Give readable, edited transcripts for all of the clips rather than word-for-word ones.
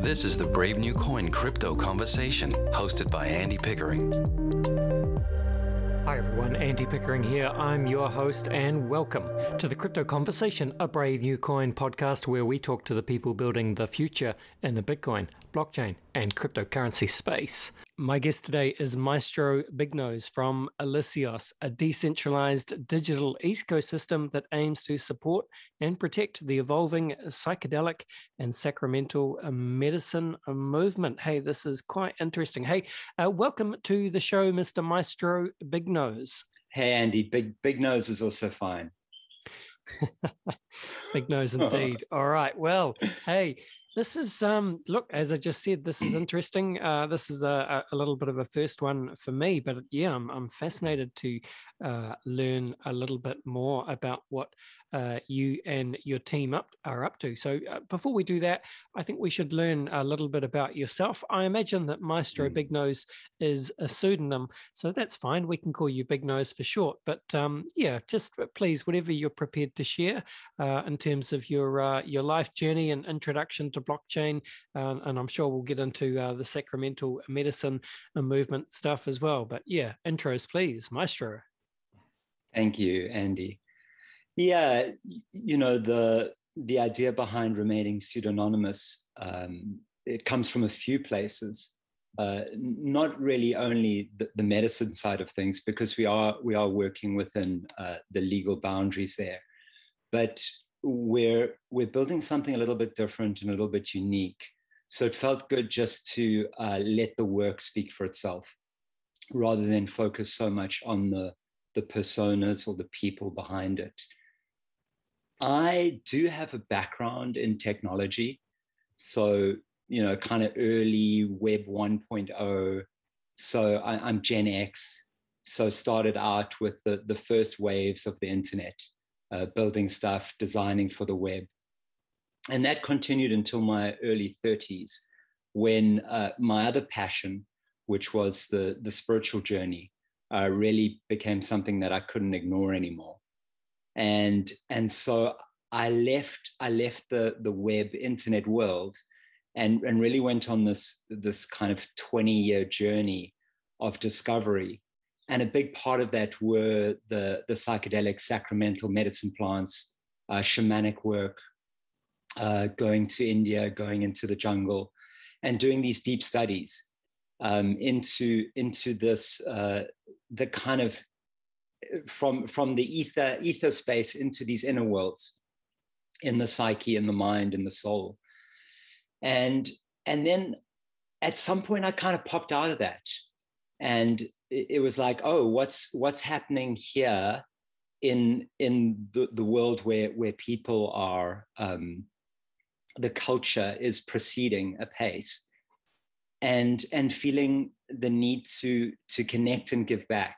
This is the Brave New Coin Crypto Conversation, hosted by Andy Pickering. Hi everyone, Andy Pickering here. I'm your host and welcome to the Crypto Conversation, a Brave New Coin podcast where we talk to the people building the future in the Bitcoin, blockchain and cryptocurrency space. My guest today is Maestro Big Nose from Elyseos, a decentralized digital ecosystem that aims to support and protect the evolving psychedelic and sacramental medicine movement. Hey, this is quite interesting. Hey, welcome to the show, Mr. Maestro Big Nose. Hey, Andy, Big Nose is also fine. Big Nose indeed. All right. Well, hey, this is, look, as I just said, this is interesting. This is a little bit of a first one for me, but yeah, I'm fascinated to learn a little bit more about what you and your team are up to. So before we do that, I think we should learn a little bit about yourself. I imagine that Maestro Big Nose is a pseudonym, so that's fine. We can call you Big Nose for short. But yeah, just please, whatever you're prepared to share in terms of your life journey and introduction to blockchain, and I'm sure we'll get into the Sacramental Medicine and movement stuff as well. But yeah, intros, please, Maestro. Thank you, Andy. Yeah, you know, the idea behind remaining pseudonymous, it comes from a few places. Not really only the medicine side of things, because we are working within the legal boundaries there, but we're building something a little bit different and a little bit unique. So it felt good just to let the work speak for itself, rather than focus so much on the personas or the people behind it. I do have a background in technology, so you know, kind of early Web 1.0. So I'm Gen X. So started out with the first waves of the internet. Building stuff, designing for the web. And that continued until my early 30s, when my other passion, which was the spiritual journey, really became something that I couldn't ignore anymore. And so I left the web internet world and really went on this kind of 20-year journey of discovery. And a big part of that were the psychedelic sacramental medicine plants, shamanic work, going to India, going into the jungle, and doing these deep studies into this, the kind of from the ether space into these inner worlds in the psyche, in the mind, in the soul. And then at some point I kind of popped out of that. And it was like, oh, what's happening here in the world where people are, the culture is proceeding apace, and feeling the need to connect and give back.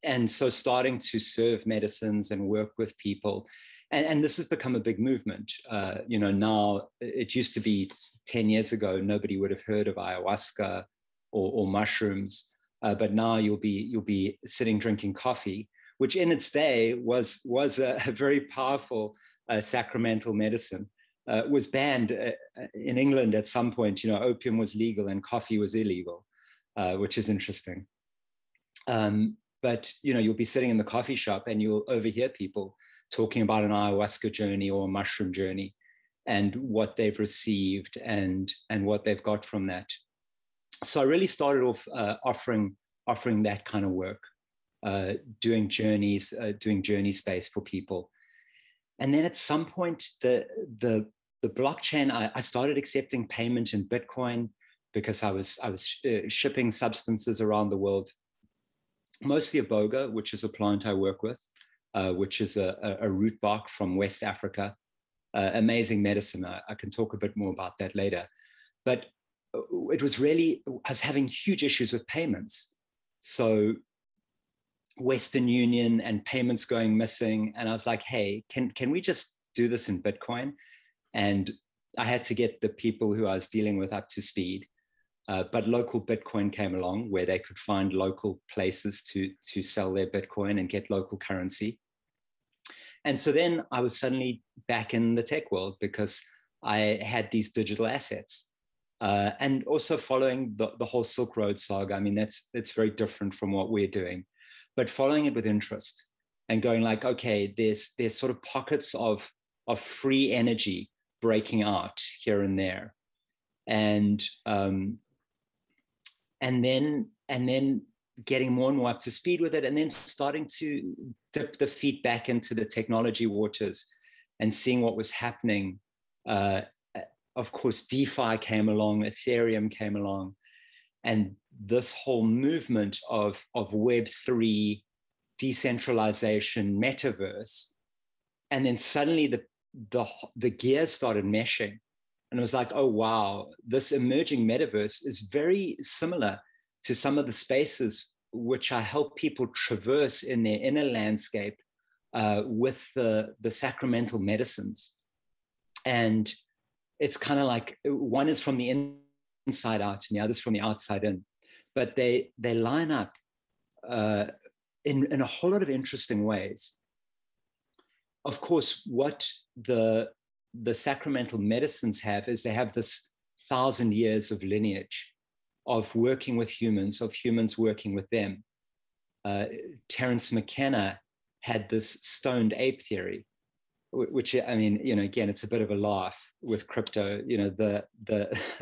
And so starting to serve medicines and work with people. And this has become a big movement. You know, now it used to be 10 years ago, nobody would have heard of ayahuasca or mushrooms. But now you'll be sitting drinking coffee, which in its day was a very powerful sacramental medicine. Was banned in England at some point. You know, opium was legal and coffee was illegal, which is interesting. But you know, you'll be sitting in the coffee shop and you'll overhear people talking about an ayahuasca journey or a mushroom journey, and what they've received and what they've got from that. So I really started off offering that kind of work, doing journey space for people. And then at some point, the blockchain, I started accepting payment in Bitcoin, because I was shipping substances around the world, mostly iboga, which is a plant I work with, which is a root bark from West Africa. Amazing medicine. I can talk a bit more about that later. But it was really, I was having huge issues with payments. So Western Union and payments going missing. And I was like, hey, can we just do this in Bitcoin? And I had to get the people who I was dealing with up to speed. But local Bitcoin came along, where they could find local places to sell their Bitcoin and get local currency. And so then I was suddenly back in the tech world, because I had these digital assets. And also following the whole Silk Road saga. I mean, it's very different from what we're doing, but following it with interest and going like, okay, there's sort of pockets of free energy breaking out here and there. And then getting more and more up to speed with it, and then starting to dip the feet back into the technology waters and seeing what was happening. Of course, DeFi came along, Ethereum came along, and this whole movement of Web3, decentralization, metaverse, and then suddenly the gears started meshing, and it was like, oh wow, this emerging metaverse is very similar to some of the spaces which I help people traverse in their inner landscape with the Sacramental Medicines. And it's kind of like one is from the inside out and the other's from the outside in, but they line up in a whole lot of interesting ways. Of course, what the Sacramental Medicines have is they have this 1,000 years of lineage of working with humans, of humans working with them. Terence McKenna had this stoned ape theory, which, I mean, again, it's a bit of a laugh with crypto, the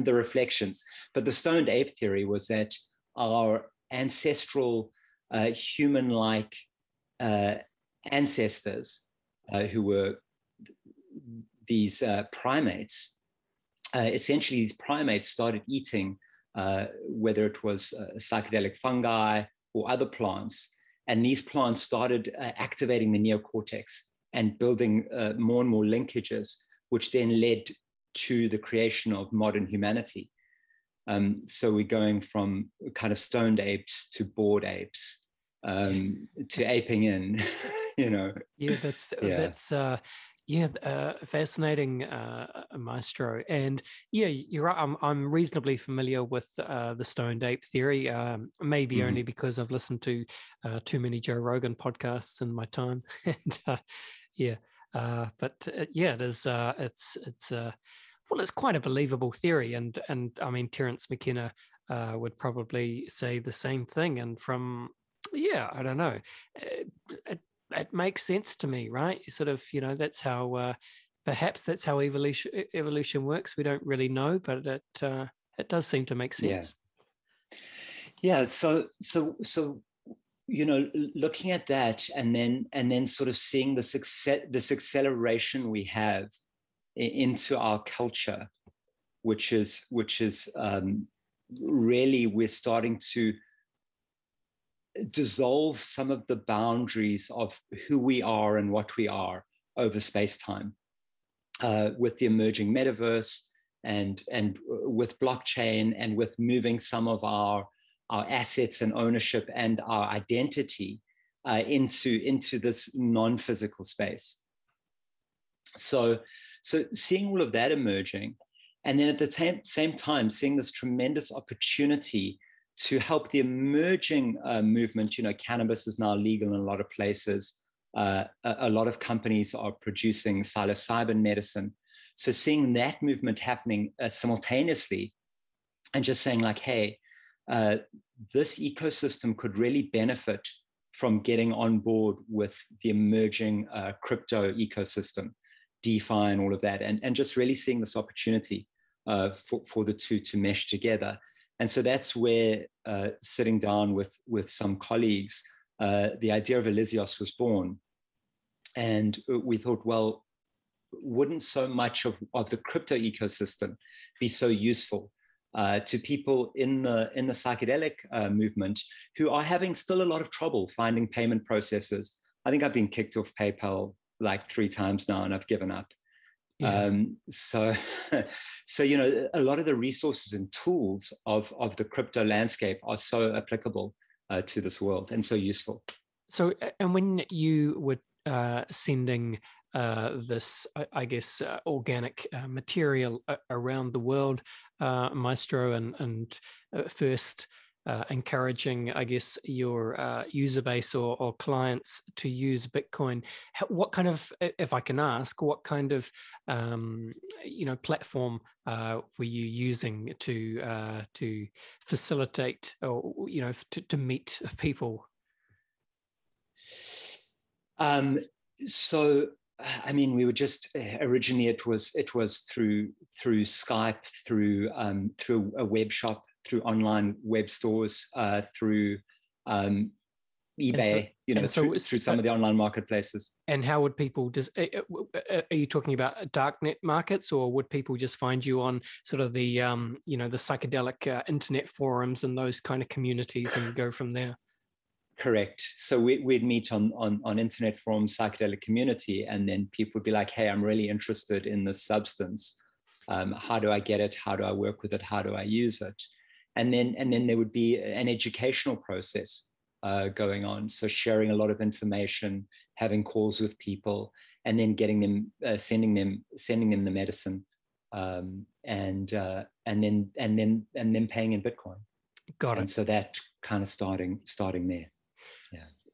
reflections. But the stoned ape theory was that our ancestral human-like ancestors, who were these primates, essentially these primates started eating, whether it was psychedelic fungi or other plants, and these plants started activating the neocortex and building more and more linkages, which then led to the creation of modern humanity. So we're going from kind of stoned apes to bored apes, to aping in, Yeah, that's fascinating, Maestro. And yeah, you're right. I'm reasonably familiar with the stoned ape theory, maybe only because I've listened to too many Joe Rogan podcasts in my time. And it is. It's quite a believable theory, and I mean, Terence McKenna would probably say the same thing. And I don't know. It makes sense to me, right? Sort of, that's how, perhaps that's how evolution works. We don't really know, but it does seem to make sense. Yeah. So looking at that, and then sort of seeing this acceleration we have into our culture, which is really, we're starting to dissolve some of the boundaries of who we are and what we are over space-time, with the emerging metaverse and with blockchain, and with moving some of our assets and ownership and our identity into this non-physical space. So seeing all of that emerging, and then at the same time seeing this tremendous opportunity to help the emerging movement. Cannabis is now legal in a lot of places. A lot of companies are producing psilocybin medicine. So seeing that movement happening simultaneously, and just saying like, hey, this ecosystem could really benefit from getting on board with the emerging crypto ecosystem, DeFi and all of that, and just really seeing this opportunity for the two to mesh together. And so that's where, sitting down with some colleagues, the idea of Elyseos was born. And we thought, well, wouldn't so much of the crypto ecosystem be so useful to people in the psychedelic movement who are having still a lot of trouble finding payment processors? I think I've been kicked off PayPal like 3 times now, and I've given up. Yeah. So a lot of the resources and tools of the crypto landscape are so applicable to this world and so useful. So, and when you were sending this, I guess, organic material around the world, Maestro, and first encouraging, I guess, your user base or clients to use Bitcoin. What kind of, if I can ask, what kind of platform were you using to facilitate, or to meet people? So, I mean, we were just originally it was through Skype, through a web shop, through online web stores, through eBay, through some of the online marketplaces. And how would people are you talking about darknet markets, or would people just find you on sort of the the psychedelic internet forums and those kind of communities and go from there? Correct. So we'd meet on internet forums, psychedelic community, and then people would be like, hey, I'm really interested in this substance. How do I get it? How do I work with it? How do I use it? And then there would be an educational process going on. So sharing a lot of information, having calls with people, and then getting them, sending them the medicine, and then paying in Bitcoin. Got it. And so that kind of starting there.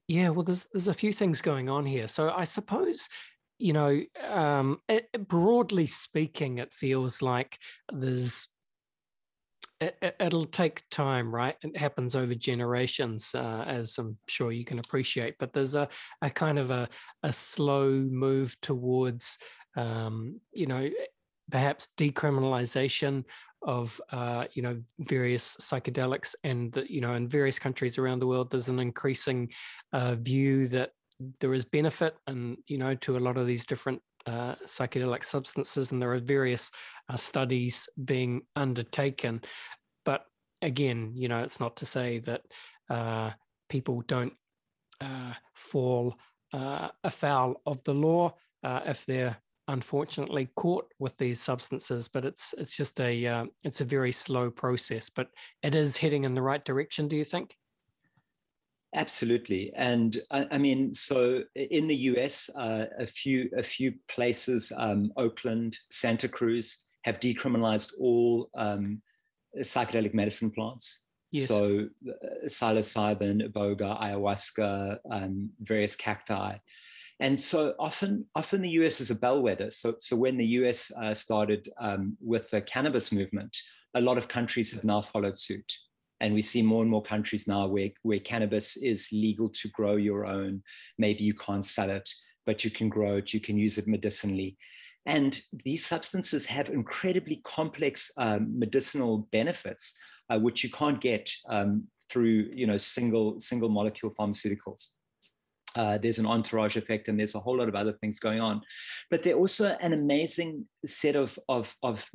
Yeah. Well, there's a few things going on here. So I suppose, broadly speaking, it feels like it'll take time, right? It happens over generations, as I'm sure you can appreciate. But there's a kind of a slow move towards, perhaps decriminalization of various psychedelics, and in various countries around the world there's an increasing view that there is benefit and to a lot of these different psychedelic substances, and there are various studies being undertaken. But again, it's not to say that people don't fall afoul of the law if they're unfortunately caught with these substances, but it's just it's a very slow process, but it is heading in the right direction, do you think? Absolutely. And I mean, so in the US, a few places, Oakland, Santa Cruz, have decriminalized all psychedelic medicine plants. Yes. So psilocybin, iboga, ayahuasca, various cacti. And so often the US is a bellwether. So when the US started with the cannabis movement, a lot of countries have now followed suit. And we see more and more countries now where cannabis is legal to grow your own. Maybe you can't sell it, but you can grow it, you can use it medicinally. And these substances have incredibly complex medicinal benefits, which you can't get through single molecule pharmaceuticals. There's an entourage effect, and there's a whole lot of other things going on. But they're also an amazing set of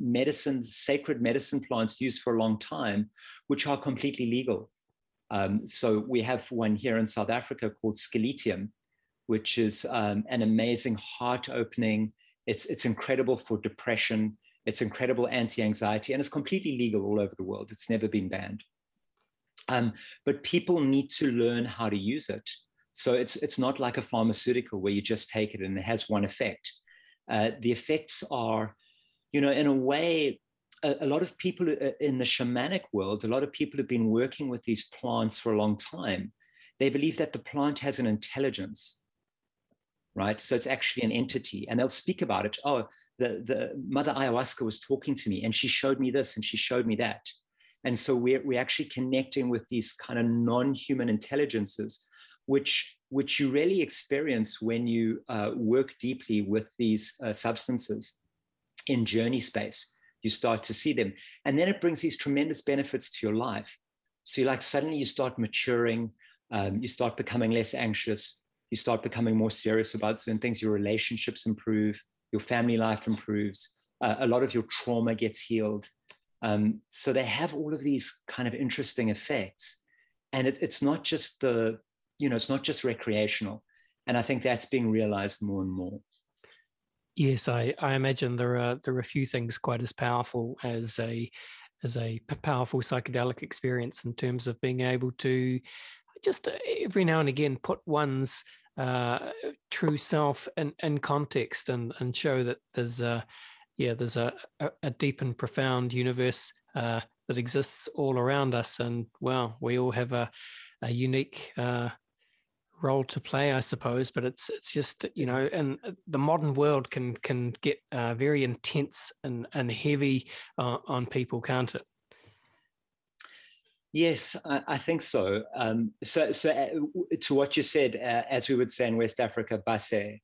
medicines, sacred medicine plants used for a long time, which are completely legal. So we have one here in South Africa called Scaletium, which is an amazing heart-opening. It's incredible for depression. It's incredible anti-anxiety, and it's completely legal all over the world. It's never been banned. But people need to learn how to use it. So it's not like a pharmaceutical where you just take it and it has one effect. The effects are, in a way, a lot of people in the shamanic world, a lot of people have been working with these plants for a long time. They believe that the plant has an intelligence, right? So it's actually an entity, and they'll speak about it. Oh, the mother ayahuasca was talking to me and she showed me this and she showed me that. And so we're actually connecting with these kind of non-human intelligences, which you really experience when you work deeply with these substances in journey space. You start to see them. And then it brings these tremendous benefits to your life. So suddenly you start maturing, you start becoming less anxious, you start becoming more serious about certain things, your relationships improve, your family life improves, a lot of your trauma gets healed. So they have all of these kind of interesting effects. And it's not just it's not just recreational. And I think that's being realized more and more. Yes, I imagine there are a few things quite as powerful as a powerful psychedelic experience, in terms of being able to just every now and again put one's true self in context and show that there's a deep and profound universe that exists all around us. And well, we all have a unique role to play, I suppose, but it's just, you know, and the modern world can get very intense and heavy on people, can't it? Yes, I think so. So to what you said, as we would say in West Africa, basse,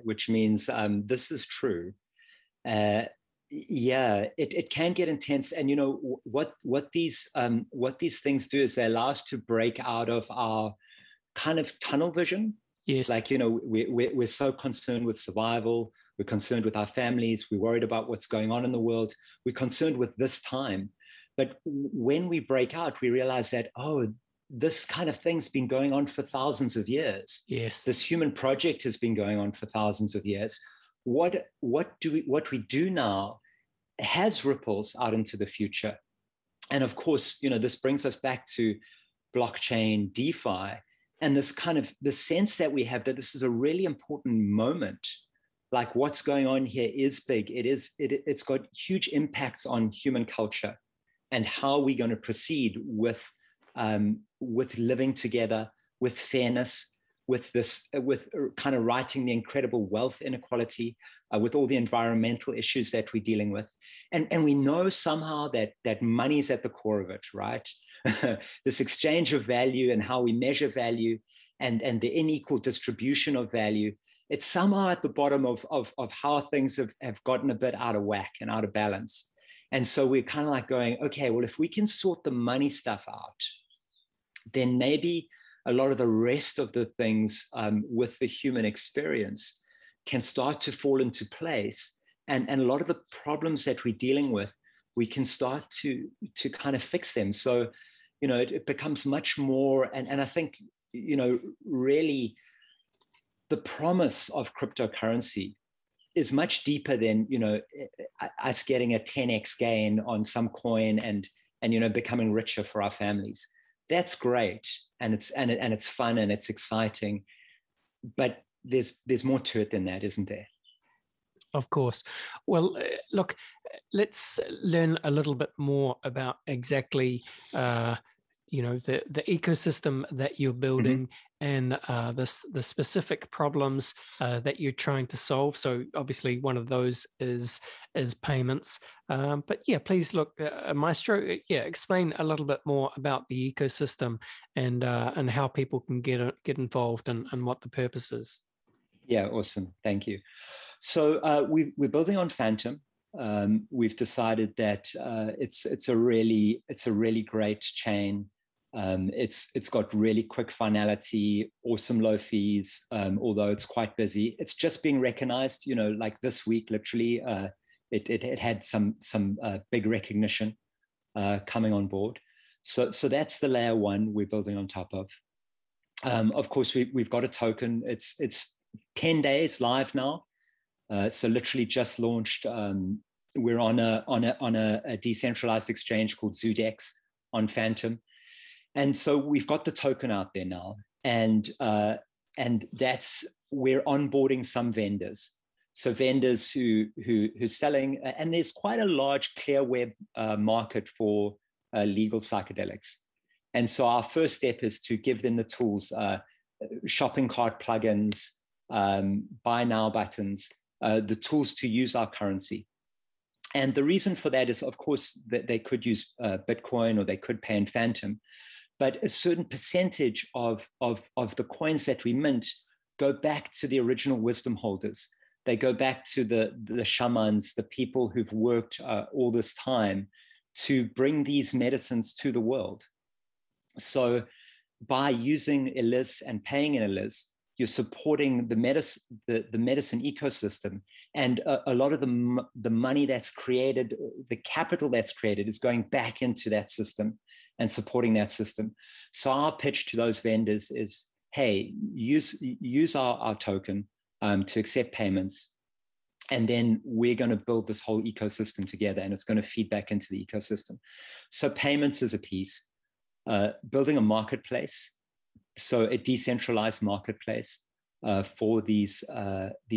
which means this is true. Yeah, it can get intense, and you know what these things do is they allow us to break out of our kind of tunnel vision. Yes. Like, you know, we're so concerned with survival. We're concerned with our families. We're worried about what's going on in the world. We're concerned with this time. But when we break out, we realize that, oh, this kind of thing's been going on for thousands of years. Yes. This human project has been going on for thousands of years. What we do now has ripples out into the future. And of course, you know, this brings us back to blockchain, DeFi, and this kind of the sense that we have that this is a really important moment. Like, what's going on here is big. It's got huge impacts on human culture and how we're going to proceed with living together, with fairness, with kind of righting the incredible wealth inequality, with all the environmental issues that we're dealing with. And we know somehow that money is at the core of it, right? This exchange of value and how we measure value and the unequal distribution of value, it's somehow at the bottom of how things have gotten a bit out of whack and out of balance. And so we're kind of like going, okay, well, if we can sort the money stuff out, then maybe a lot of the rest of the things with the human experience can start to fall into place. And a lot of the problems that we're dealing with, we can start to kind of fix them. So, you know, it becomes much more, and I think, you know, really the promise of cryptocurrency is much deeper than, you know, us getting a 10x gain on some coin and you know, becoming richer for our families. That's great, and it's fun and it's exciting, but there's more to it than that, isn't there? Of course. Well, look, let's learn a little bit more about exactly, you know, the ecosystem that you're building, and the specific problems that you're trying to solve. So obviously one of those is payments. But yeah, please look, Maestro, explain a little bit more about the ecosystem and how people can get involved and what the purpose is. Yeah, awesome. Thank you. So we're building on Phantom. We've decided that it's a really great chain. It's got really quick finality, awesome low fees, although it's quite busy. It's just being recognized, you know, like this week, literally, it had some big recognition coming on board. So that's the layer one we're building on top of. Of course, we've got a token. It's 10 days live now. So literally just launched. We're on a decentralized exchange called Zudex on Phantom. And so we've got the token out there now, and that's, we're onboarding some vendors. So vendors who's selling, and there's quite a large clear web market for legal psychedelics. And so our first step is to give them the tools, shopping cart plugins, buy now buttons, the tools to use our currency. And the reason for that is, of course, that they could use Bitcoin or they could pay in Phantom. But a certain percentage of the coins that we mint go back to the original wisdom holders. They go back to the shamans, the people who've worked all this time to bring these medicines to the world. So by using Elyseos and paying in Elyseos, you're supporting the medicine ecosystem. And a lot of the money that's created, the capital that's created, is going back into that system and supporting that system. So our pitch to those vendors is, hey, use our token to accept payments. And then we're going to build this whole ecosystem together, and it's going to feed back into the ecosystem. So payments is a piece, building a marketplace. So a decentralized marketplace for these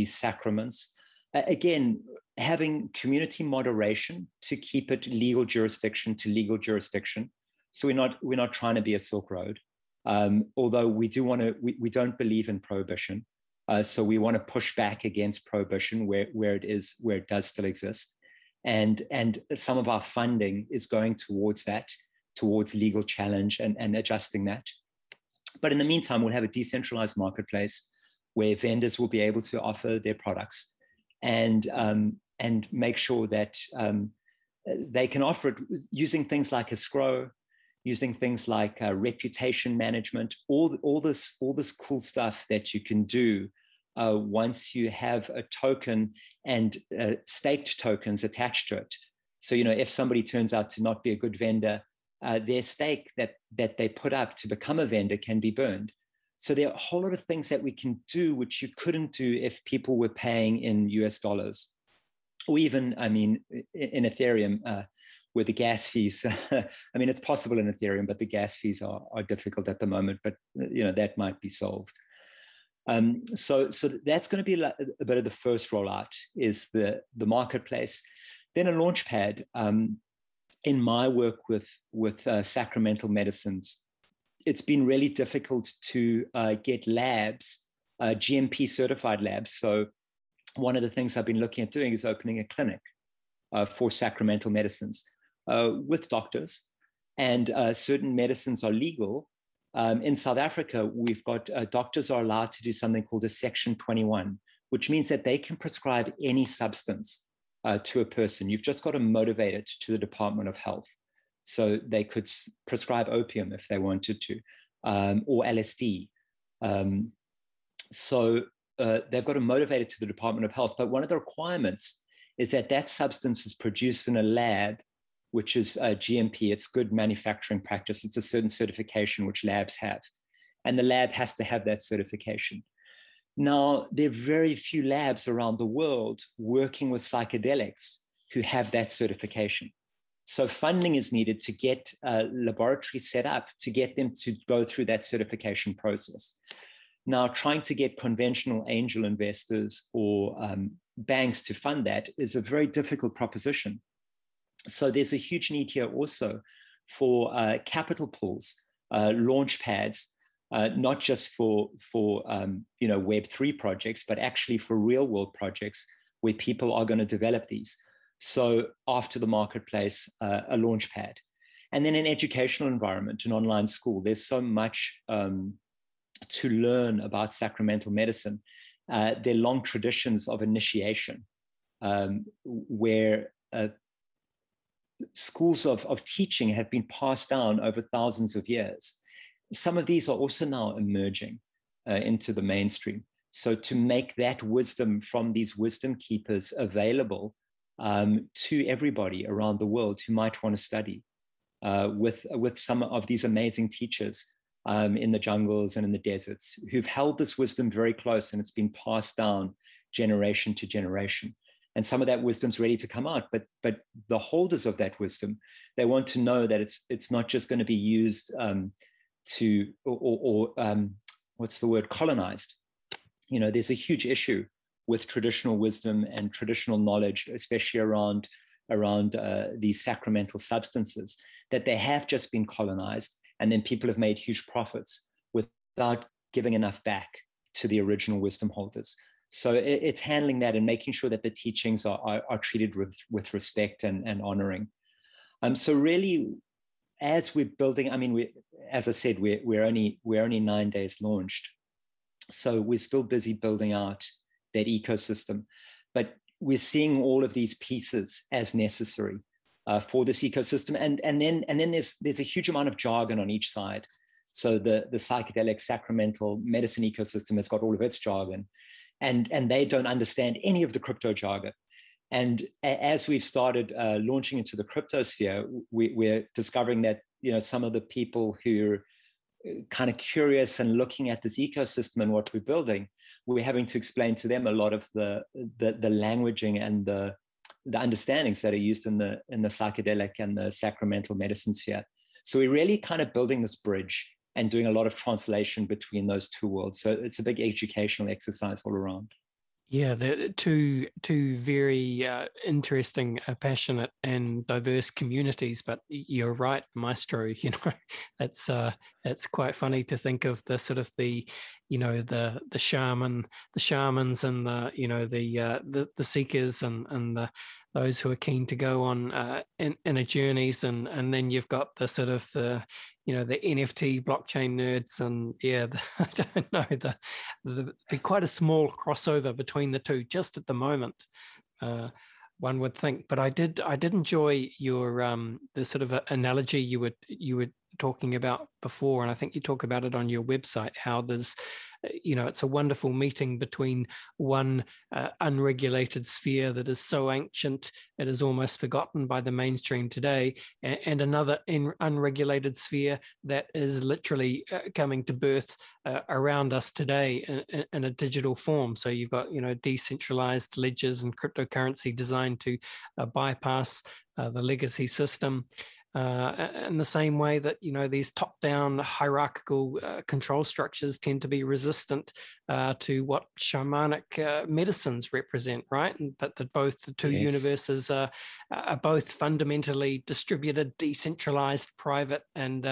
sacraments. again, having community moderation to keep it legal jurisdiction to legal jurisdiction. So we're not trying to be a Silk Road, although we don't believe in prohibition. So we want to push back against prohibition where it does still exist. And some of our funding is going towards that, towards legal challenge and adjusting that. But in the meantime, we'll have a decentralized marketplace where vendors will be able to offer their products and make sure that they can offer it using things like escrow, using things like reputation management, all this cool stuff that you can do once you have a token and staked tokens attached to it. So, if somebody turns out to not be a good vendor, their stake that they put up to become a vendor can be burned. So there are a whole lot of things that we can do which you couldn't do if people were paying in US dollars, or even, in Ethereum, where the gas fees, it's possible in Ethereum, but the gas fees are difficult at the moment, but that might be solved. So that's going to be a bit of the first rollout, is the marketplace. Then a launch pad. In my work with Sacramental Medicines, it's been really difficult to get labs, GMP certified labs. So one of the things I've been looking at doing is opening a clinic for Sacramental Medicines with doctors, and certain medicines are legal. In South Africa, we've got doctors are allowed to do something called a Section 21, which means that they can prescribe any substance to a person. You've just got to motivate it to the Department of Health. So they could prescribe opium if they wanted to, or LSD. So they've got to motivate it to the Department of Health. But one of the requirements is that substance is produced in a lab, which is GMP. It's good manufacturing practice. It's a certain certification which labs have. And the lab has to have that certification. Now, there are very few labs around the world working with psychedelics who have that certification. So funding is needed to get a laboratory set up to get them to go through that certification process. Now, trying to get conventional angel investors or banks to fund that is a very difficult proposition. So there's a huge need here also for capital pools, launch pads, not just for Web3 projects, but actually for real world projects where people are going to develop these. So after the marketplace, a launch pad. And then an educational environment, an online school. There's so much to learn about sacramental medicine. There are long traditions of initiation where schools of teaching have been passed down over thousands of years. Some of these are also now emerging into the mainstream. So to make that wisdom from these wisdom keepers available to everybody around the world who might want to study with some of these amazing teachers in the jungles and in the deserts who've held this wisdom very close, and it's been passed down generation to generation. And some of that wisdom's ready to come out, but the holders of that wisdom, they want to know that it's not just going to be used colonized. There's a huge issue with traditional wisdom and traditional knowledge, especially around these sacramental substances, that they have just been colonized, and then people have made huge profits without giving enough back to the original wisdom holders. So it's handling that and making sure that the teachings are treated with respect and honoring. So really, as we're building, as I said, we're only 9 days launched. So we're still busy building out that ecosystem, but we're seeing all of these pieces as necessary for this ecosystem. And then there's a huge amount of jargon on each side. So the psychedelic sacramental medicine ecosystem has got all of its jargon, and they don't understand any of the crypto jargon. And as we've started launching into the crypto sphere, we're discovering that some of the people who are kind of curious and looking at this ecosystem and what we're building, we're having to explain to them a lot of the languaging and the understandings that are used in the psychedelic and the sacramental medicine sphere. So we're really kind of building this bridge and doing a lot of translation between those two worlds. So it's a big educational exercise all around. Yeah, they're two very interesting, passionate, and diverse communities. But you're right, Maestro. You know, it's quite funny to think of the sort of the shamans, and the seekers, and those who are keen to go on in a journeys, and then you've got the sort of the NFT blockchain nerds, and I don't know, be quite a small crossover between the two just at the moment, one would think. But I did enjoy your the sort of analogy you were talking about before, and I think you talk about it on your website, how there's it's a wonderful meeting between one unregulated sphere that is so ancient it is almost forgotten by the mainstream today, and another unregulated sphere that is literally coming to birth around us today in a digital form. So you've got decentralized ledgers and cryptocurrency designed to bypass the legacy system. In the same way that these top-down hierarchical control structures tend to be resistant to what shamanic medicines represent, right? And that both the two universes are both fundamentally distributed, decentralized, private, and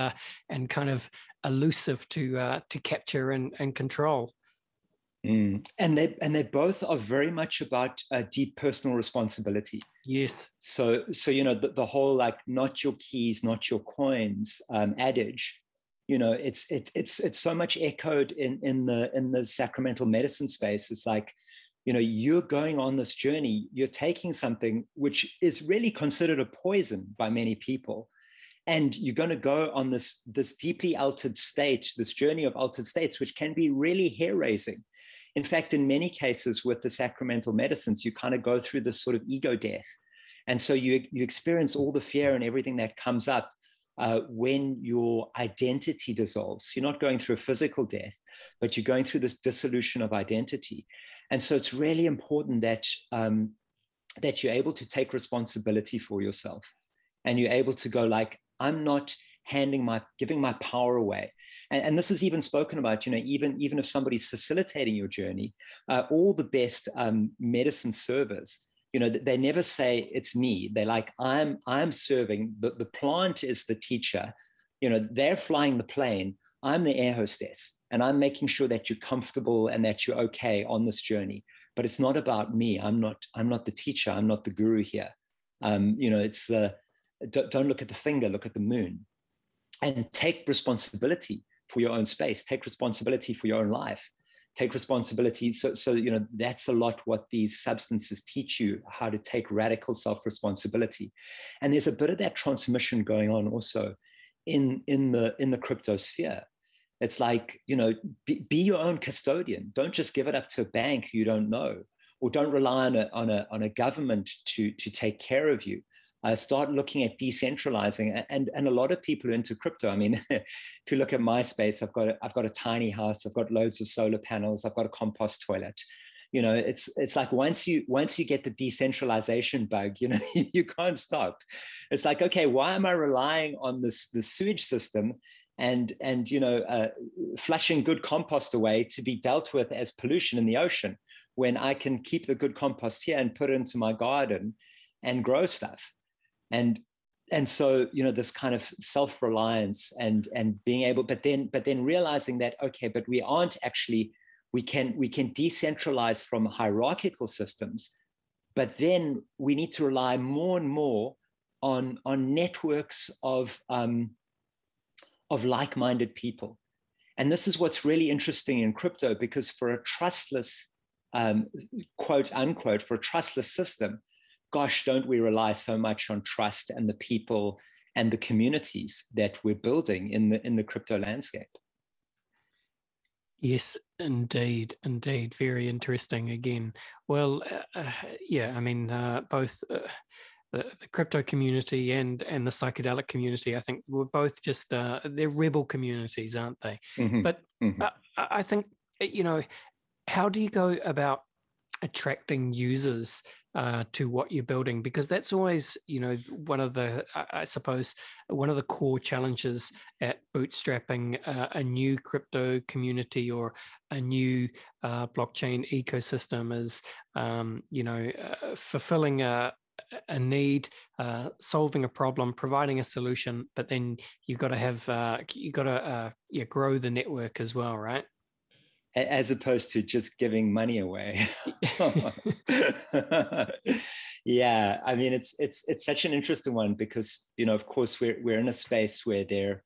kind of elusive to capture and control. And they both are very much about deep personal responsibility. Yes. So the whole like not your keys, not your coins adage, it's so much echoed in the sacramental medicine space. It's like, you're going on this journey, you're taking something which is really considered a poison by many people, and you're going to go on this deeply altered state, this journey of altered states, which can be really hair-raising. In fact, in many cases with the sacramental medicines, you kind of go through this sort of ego death. And so you experience all the fear and everything that comes up when your identity dissolves. You're not going through a physical death, but you're going through this dissolution of identity. And so it's really important that you're able to take responsibility for yourself. And you're able to go like, I'm not giving my power away. And this is even spoken about, even if somebody's facilitating your journey, all the best medicine servers, they never say it's me. They're like, I'm serving, the plant is the teacher, they're flying the plane, I'm the air hostess, and I'm making sure that you're comfortable and that you're okay on this journey. But it's not about me. I'm not the teacher. I'm not the guru here. It's don't look at the finger, look at the moon. And take responsibility for your own space, take responsibility for your own life, take responsibility. So that's a lot what these substances teach you, how to take radical self-responsibility. And there's a bit of that transmission going on also in the crypto sphere. It's like, be your own custodian. Don't just give it up to a bank you don't know, or don't rely on a government to take care of you. Start looking at decentralizing, and a lot of people are into crypto. I mean, if you look at my space, I've got a tiny house, I've got loads of solar panels, I've got a compost toilet. It's like once you get the decentralization bug, you can't stop. It's like, okay, why am I relying on this sewage system and flushing good compost away to be dealt with as pollution in the ocean, when I can keep the good compost here and put it into my garden and grow stuff? And so this kind of self-reliance and being able, but then realizing that, okay, but we aren't actually, we can decentralize from hierarchical systems, but then we need to rely more and more on networks of like-minded people. And this is what's really interesting in crypto, because for a trustless quote unquote, for a trustless system, gosh, don't we rely so much on trust and the people and the communities that we're building in the crypto landscape? Yes, indeed. Very interesting again. Well, I mean, both the crypto community and the psychedelic community, I think, were both just, they're rebel communities, aren't they? Mm-hmm. But mm-hmm. I think, how do you go about attracting users to what you're building, because that's always, one of the, I suppose, one of the core challenges at bootstrapping a new crypto community or a new blockchain ecosystem is, fulfilling a need, solving a problem, providing a solution, but then you've got to have, grow the network as well, right? As opposed to just giving money away. Yeah, I mean, it's such an interesting one because, of course, we're in a space where they're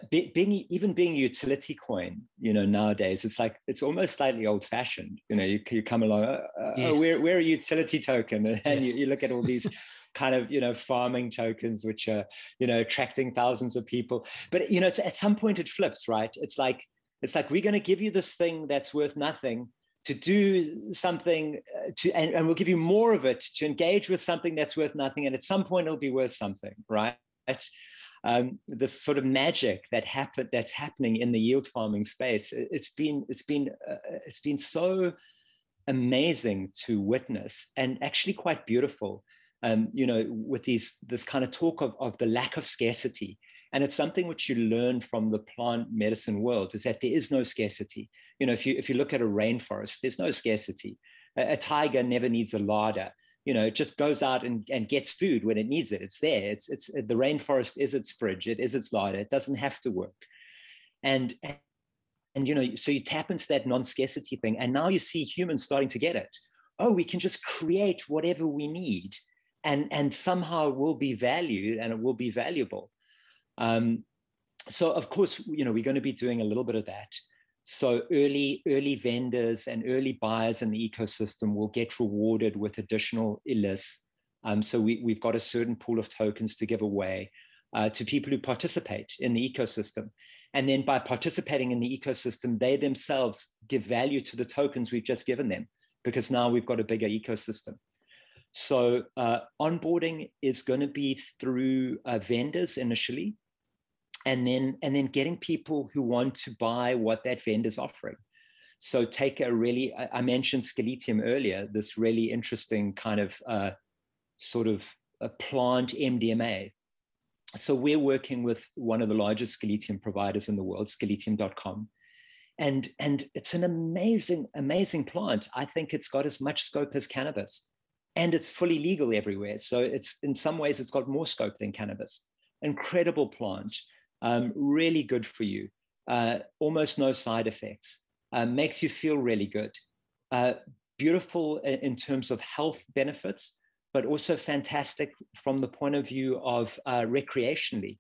being utility coin, nowadays, it's almost slightly old fashioned. You come along, Yes. we're a utility token, and Yeah. you look at all these kind of, farming tokens, which are, attracting thousands of people. But, at some point it flips, right? It's like, we're going to give you this thing that's worth nothing to do something and we'll give you more of it to engage with something that's worth nothing. And at some point it'll be worth something, right? This sort of magic that's happening in the yield farming space. It's been so amazing to witness, and actually quite beautiful. With this kind of talk of the lack of scarcity. And it's something which you learn from the plant medicine world, is that there is no scarcity. If you look at a rainforest, there's no scarcity. A tiger never needs a larder. It just goes out and gets food when it needs it. It's there. It's the rainforest is its fridge. It is its larder. It doesn't have to work. And so you tap into that non-scarcity thing, and now you see humans starting to get it. Oh, we can just create whatever we need, and somehow it will be valued and it will be valuable. So of course, we're going to be doing a little bit of that. So early vendors and early buyers in the ecosystem will get rewarded with additional Elyseos. So we've got a certain pool of tokens to give away to people who participate in the ecosystem. And then by participating in the ecosystem, they themselves give value to the tokens we've just given them, because now we've got a bigger ecosystem. So onboarding is going to be through vendors initially, and then getting people who want to buy what that vendor's offering. So take I mentioned Scaletium earlier, this really interesting kind of sort of a plant MDMA. So we're working with one of the largest Scaletium providers in the world, scaletium.com. And it's an amazing plant. I think it's got as much scope as cannabis, and it's fully legal everywhere. So it's, in some ways, it's got more scope than cannabis. Incredible plant, really good for you, almost no side effects, makes you feel really good, beautiful in terms of health benefits, but also fantastic from the point of view of recreationally.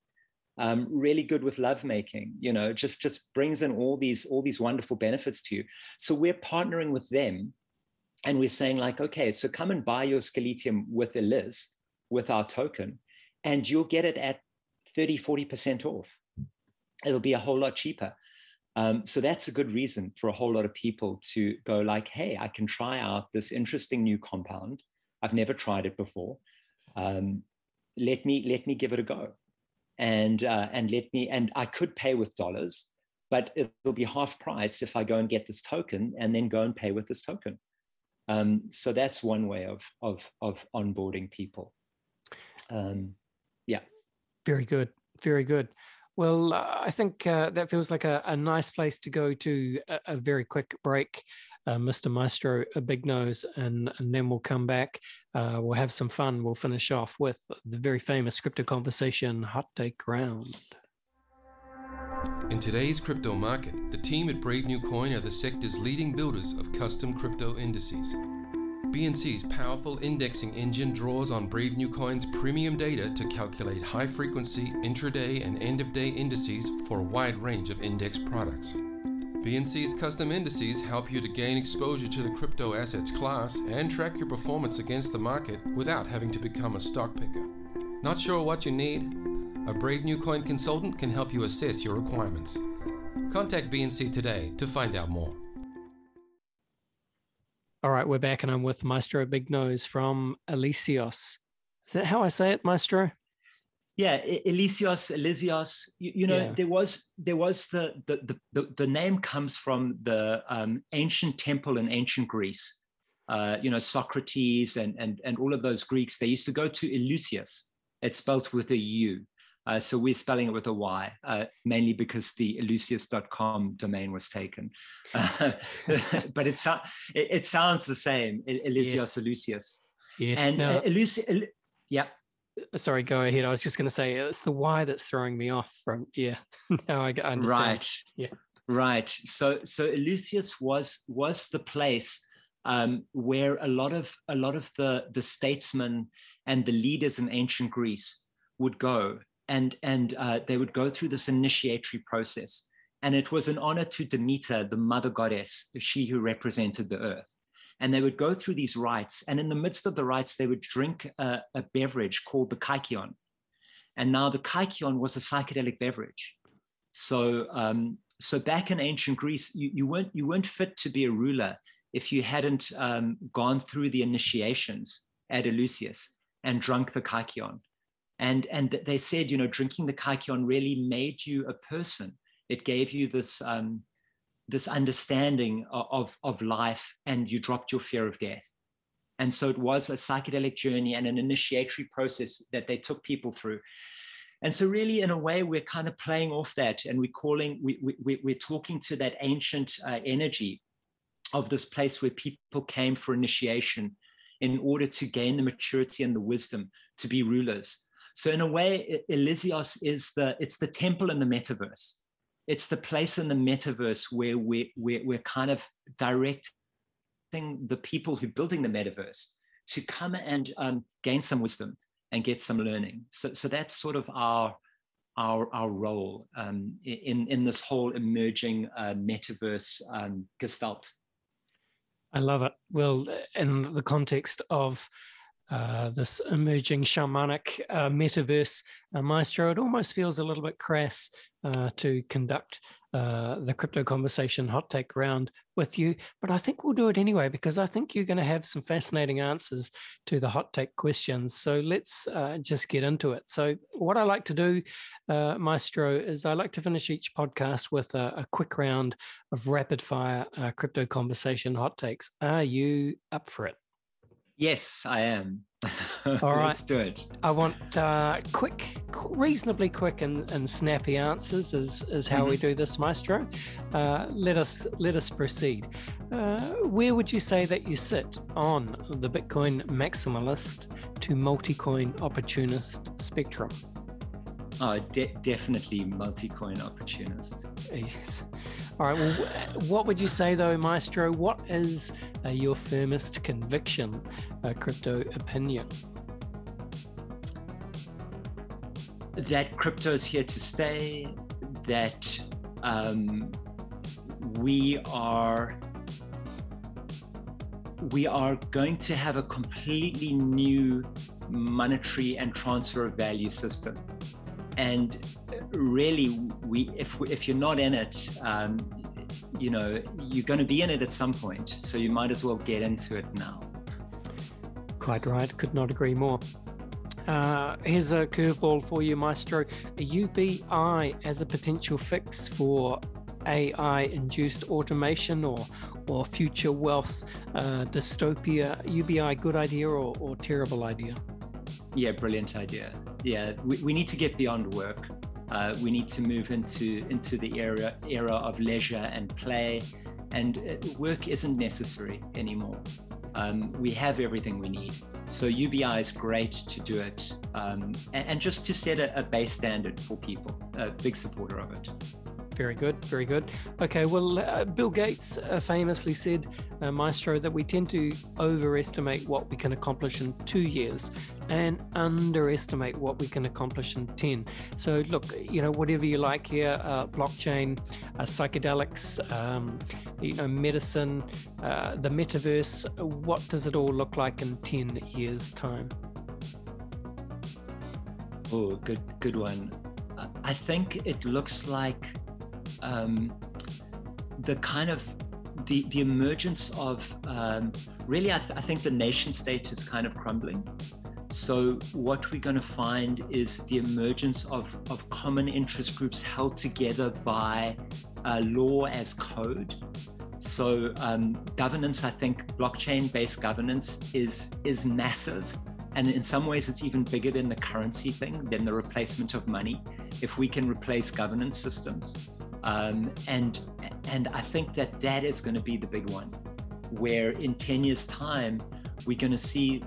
Really good with lovemaking, just brings in all these wonderful benefits to you. So we're partnering with them, and we're saying like, okay, so come and buy your Scaletium with Elyseos, with our token, and you'll get it at 30-40% off. It'll be a whole lot cheaper. So that's a good reason for a whole lot of people to go like, hey, I can try out this interesting new compound. I've never tried it before. Let me give it a go. And I could pay with dollars, but it'll be half price if I go and get this token and then go and pay with this token. So that's one way of onboarding people. Yeah. Very good. Very good. Well, I think that feels like a nice place to go to a very quick break, Mr. Maestro Big Nose, and then we'll come back. We'll have some fun. We'll finish off with the very famous crypto conversation hot take round. In today's crypto market, the team at Brave New Coin are the sector's leading builders of custom crypto indices. BNC's powerful indexing engine draws on Brave New Coin's premium data to calculate high-frequency intraday and end-of-day indices for a wide range of index products. BNC's custom indices help you to gain exposure to the crypto assets class and track your performance against the market without having to become a stock picker. Not sure what you need? A Brave New Coin consultant can help you assess your requirements. Contact BNC today to find out more. All right, we're back, and I'm with Maestro Big Nose from Elyseos. Is that how I say it, Maestro? Yeah, Elyseos. Yeah. There was the name comes from the ancient temple in ancient Greece. Socrates and all of those Greeks, they used to go to Elyseos. It's spelled with a U. So we're spelling it with a Y, mainly because the Elyseos.com domain was taken. But it sounds the same, Elyseos, Yes. Elyseos. Yes. And Now, yeah. sorry, go ahead. I was just going to say it's the Y that's throwing me off from, yeah. Now I understand. Right. Yeah. Right. So Elyseos was the place where a lot of the statesmen and the leaders in ancient Greece would go, and they would go through this initiatory process. And it was an honor to Demeter, the mother goddess, she who represented the earth. And they would go through these rites, and in the midst of the rites, they would drink a beverage called the kykeon. And now the kykeon was a psychedelic beverage. So back in ancient Greece, you weren't fit to be a ruler if you hadn't gone through the initiations at Elyseos and drunk the kykeon. And they said, drinking the kykeon really made you a person. It gave you this understanding of life, and you dropped your fear of death. And so it was a psychedelic journey and an initiatory process that they took people through. And so really, in a way, we're kind of playing off that, and we're talking to that ancient energy of this place where people came for initiation in order to gain the maturity and the wisdom to be rulers. So in a way, Elyseos is it's the temple in the metaverse. It's the place in the metaverse where we're kind of directing the people who are building the metaverse to come and gain some wisdom and get some learning. So that's sort of our role in this whole emerging metaverse gestalt. I love it. Well, in the context of this emerging shamanic metaverse, Maestro, it almost feels a little bit crass to conduct the crypto conversation hot take round with you, but I think we'll do it anyway, because I think you're going to have some fascinating answers to the hot take questions. So let's just get into it. So what I like to do, Maestro, is I like to finish each podcast with a quick round of rapid fire crypto conversation hot takes. Are you up for it? Yes, I am. All right. Let's do it. I want reasonably quick and snappy answers is how we do this, Maestro. Let us proceed. Where would you say that you sit on the Bitcoin maximalist to multi-coin opportunist spectrum? Oh, definitely multi-coin opportunist. Yes. All right. Well, what would you say, though, Maestro? What is your firmest conviction, crypto opinion? That crypto is here to stay, that we are going to have a completely new monetary and transfer of value system. And really, if you're not in it, you're going to be in it at some point. So you might as well get into it now. Quite right. Could not agree more. Here's a curveball for you, Maestro. UBI as a potential fix for AI-induced automation or future wealth dystopia. UBI, good idea or terrible idea? Yeah, brilliant idea. Yeah, we need to get beyond work. We need to move into the era of leisure and play, and work isn't necessary anymore. We have everything we need. So UBI is great to do it, and just to set a base standard for people. A big supporter of it. Very good, very good. Okay, well, Bill Gates famously said, Maestro, that we tend to overestimate what we can accomplish in 2 years and underestimate what we can accomplish in 10. So look, whatever you like here, blockchain, psychedelics, medicine, the metaverse, what does it all look like in 10 years' time? Oh, good one. I think it looks like the kind of the emergence of really, I think the nation state is kind of crumbling. So what we're going to find is the emergence of common interest groups held together by law as code, So governance, I think blockchain-based governance is massive. And in some ways, it's even bigger than the currency thing, than the replacement of money. If we can replace governance systems, and I think that is going to be the big one, where in 10 years' time, we're going to see,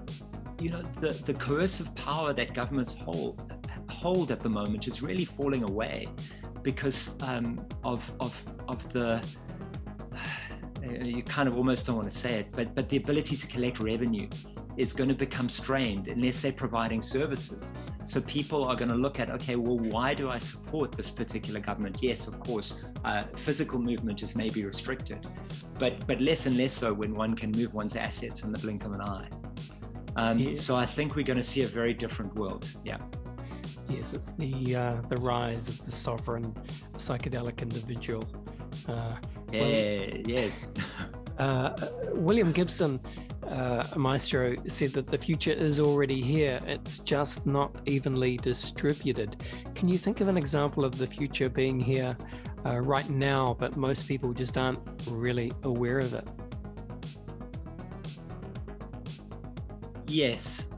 the coercive power that governments hold at the moment is really falling away because of the, you kind of almost don't want to say it, but the ability to collect revenue is going to become strained unless they're providing services. So people are going to look at, okay, well, why do I support this particular government? Yes, of course, physical movement is maybe restricted, but less and less so when one can move one's assets in the blink of an eye. So I think we're going to see a very different world. Yeah. Yes, it's the rise of the sovereign psychedelic individual. Yes. William Gibson, Maestro, said that the future is already here. It's just not evenly distributed. Can you think of an example of the future being here right now, but most people just aren't really aware of it? Yes.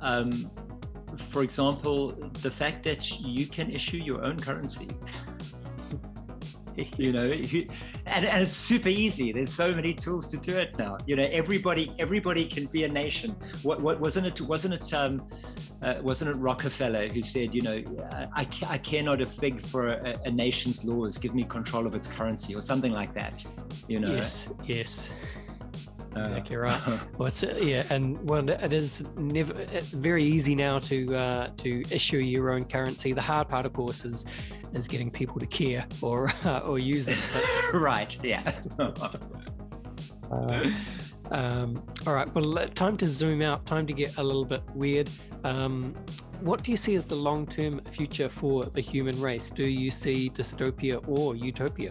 For example, the fact that you can issue your own currency. And it's super easy. There's so many tools to do it now. Everybody can be a nation. What wasn't it Rockefeller who said, I care not a fig for a nation's laws, give me control of its currency, or something like that. Yes. Exactly right. Well, it is very easy now to issue your own currency. The hard part, of course, is getting people to care or use it. But, right. Yeah. All right. Well, time to zoom out. Time to get a little bit weird. What do you see as the long-term future for the human race? Do you see dystopia or utopia?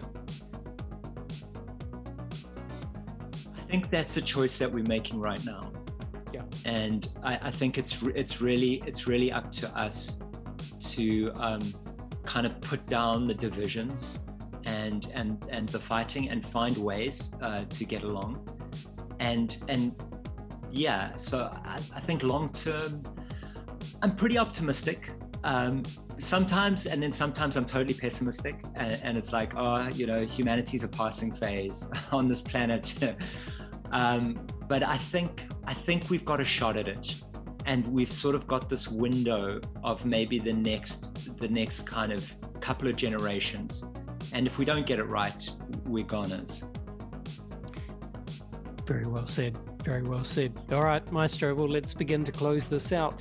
I think that's a choice that we're making right now. Yeah. And I think it's really up to us to kind of put down the divisions and the fighting and find ways to get along. And yeah, so I think long term, I'm pretty optimistic. Sometimes I'm totally pessimistic, and it's like, humanity's a passing phase on this planet. But I think we've got a shot at it, and we've sort of got this window of maybe the next kind of couple of generations, and if we don't get it right, we're goners. Very well said. Very well said. All right, Maestro, well, let's begin to close this out.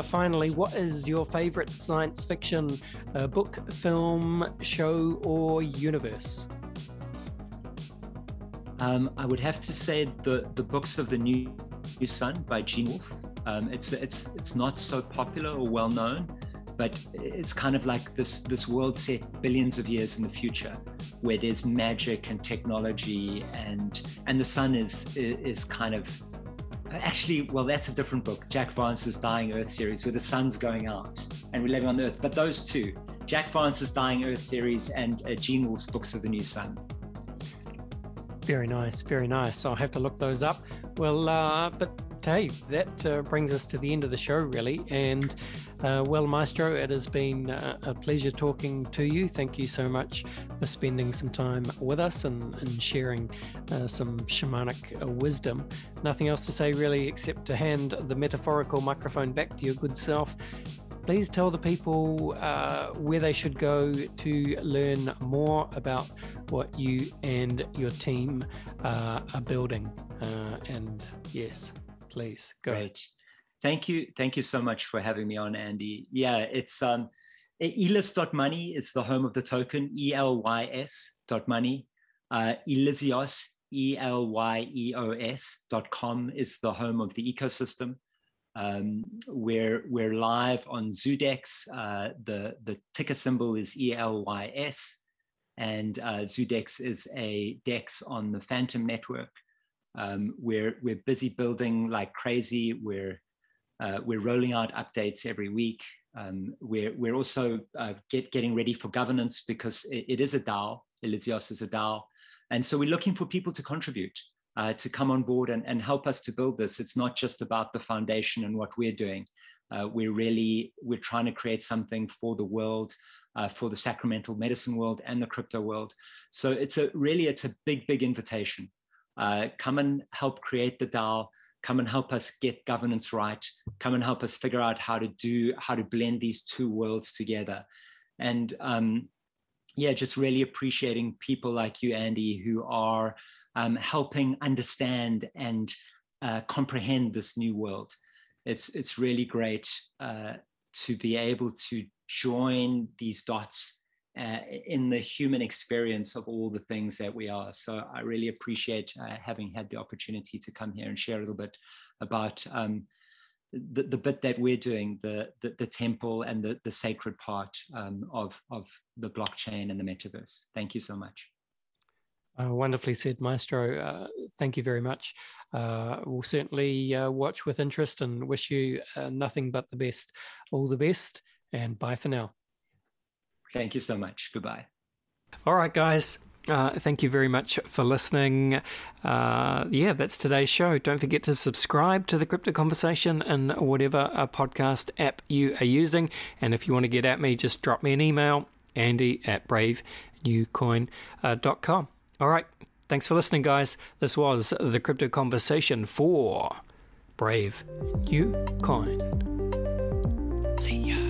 Finally, what is your favorite science fiction book, film, show, or universe? I would have to say the books of the New Sun by Gene Wolfe. It's not so popular or well known, but it's kind of like this world set billions of years in the future, where there's magic and technology, and the sun is kind of actually, well, that's a different book, Jack Vance's Dying Earth series, where the sun's going out and we're living on the Earth. But those two, Jack Vance's Dying Earth series and Gene Wolfe's Books of the New Sun. Very nice, very nice. I'll have to look those up. Well, but hey, that brings us to the end of the show, really. And well, Maestro, it has been a pleasure talking to you. Thank you so much for spending some time with us and sharing some shamanic wisdom. Nothing else to say, really, except to hand the metaphorical microphone back to your good self. Please tell the people where they should go to learn more about what you and your team are building. And yes, please go. Great. Thank you so much for having me on, Andy. Yeah, it's Elys.money is the home of the token, ELYS.money. Elyseos, ELYEOS.com is the home of the ecosystem. We're live on Zoodex. The ticker symbol is ELYS, and Zoodex is a DEX on the Phantom network. We're busy building like crazy. We're rolling out updates every week. We're also getting ready for governance, because it is a DAO. Elyseos is a DAO, And so we're looking for people to contribute, to come on board and help us to build this. It's not just about the foundation and what we're doing. We're trying to create something for the world, for the sacramental medicine world and the crypto world. So it's a big invitation. Come and help create the DAO. Come and help us get governance right. Come and help us figure out how to blend these two worlds together. And just really appreciating people like you, Andy, who are helping understand and comprehend this new world. It's really great to be able to join these dots in the human experience of all the things that we are. So I really appreciate having had the opportunity to come here and share a little bit about the bit that we're doing, the temple and the sacred part of the blockchain and the metaverse. Thank you so much. Wonderfully said, Maestro. Thank you very much. We'll certainly watch with interest and wish you nothing but the best. All the best, and bye for now. Thank you so much. Goodbye. All right, guys. Thank you very much for listening. That's today's show. Don't forget to subscribe to the Crypto Conversation in whatever podcast app you are using. And if you want to get at me, just drop me an email, andy@bravenewcoin.com. All right. Thanks for listening, guys. This was the Crypto Conversation for Brave New Coin. See ya.